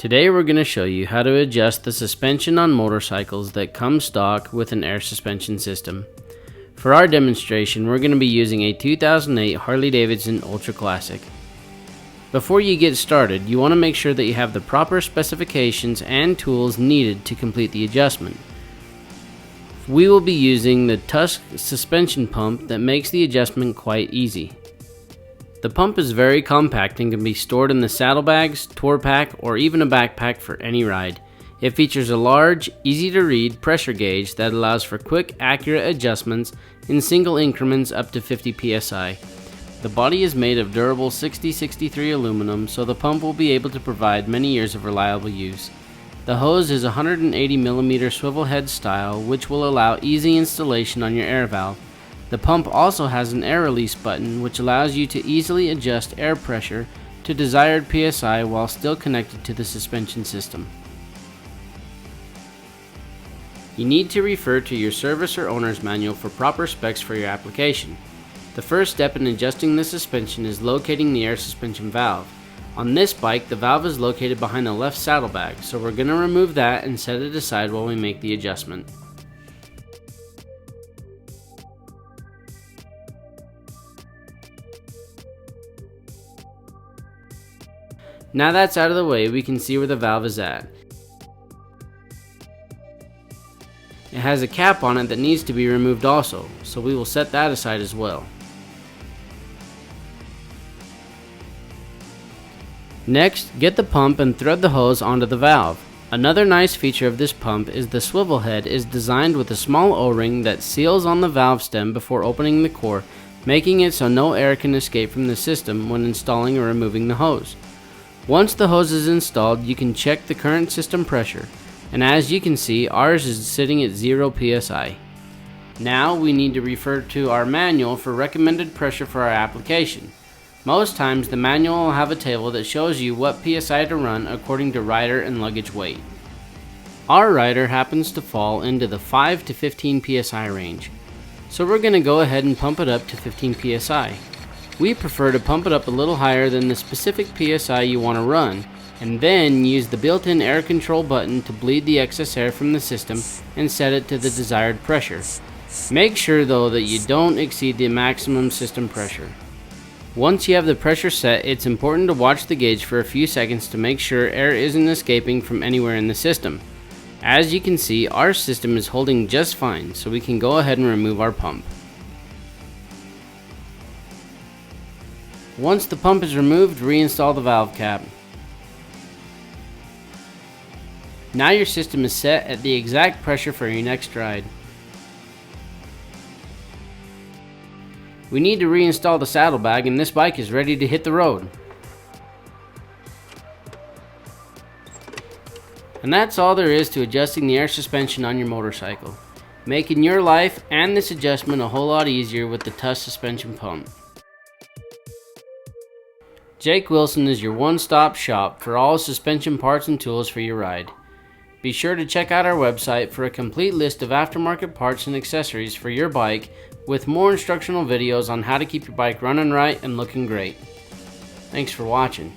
Today we're going to show you how to adjust the suspension on motorcycles that come stock with an air suspension system. For our demonstration, we're going to be using a 2008 Harley-Davidson Ultra Classic. Before you get started, you want to make sure that you have the proper specifications and tools needed to complete the adjustment. We will be using the Tusk suspension pump that makes the adjustment quite easy. The pump is very compact and can be stored in the saddlebags, tour pack, or even a backpack for any ride. It features a large, easy to read pressure gauge that allows for quick, accurate adjustments in single increments up to 50 psi. The body is made of durable 6063 aluminum, so the pump will be able to provide many years of reliable use. The hose is 180mm swivel head style, which will allow easy installation on your air valve. The pump also has an air release button, which allows you to easily adjust air pressure to desired PSI while still connected to the suspension system. You need to refer to your service or owner's manual for proper specs for your application. The first step in adjusting the suspension is locating the air suspension valve. On this bike, the valve is located behind the left saddlebag, so we're going to remove that and set it aside while we make the adjustment. Now that's out of the way, we can see where the valve is at. It has a cap on it that needs to be removed also, so we will set that aside as well. Next, get the pump and thread the hose onto the valve. Another nice feature of this pump is the swivel head is designed with a small O-ring that seals on the valve stem before opening the core, making it so no air can escape from the system when installing or removing the hose. Once the hose is installed, you can check the current system pressure, and as you can see, ours is sitting at 0 psi. Now we need to refer to our manual for recommended pressure for our application. Most times the manual will have a table that shows you what psi to run according to rider and luggage weight. Our rider happens to fall into the 5 to 15 psi range, so we're going to go ahead and pump it up to 15 psi. We prefer to pump it up a little higher than the specific PSI you want to run, and then use the built-in air control button to bleed the excess air from the system and set it to the desired pressure. Make sure though that you don't exceed the maximum system pressure. Once you have the pressure set, it's important to watch the gauge for a few seconds to make sure air isn't escaping from anywhere in the system. As you can see, our system is holding just fine, so we can go ahead and remove our pump. Once the pump is removed, reinstall the valve cap. Now your system is set at the exact pressure for your next ride. We need to reinstall the saddlebag, and this bike is ready to hit the road. And that's all there is to adjusting the air suspension on your motorcycle, making your life and this adjustment a whole lot easier with the Tusk suspension pump. Jake Wilson is your one-stop shop for all suspension parts and tools for your ride. Be sure to check out our website for a complete list of aftermarket parts and accessories for your bike, with more instructional videos on how to keep your bike running right and looking great. Thanks for watching.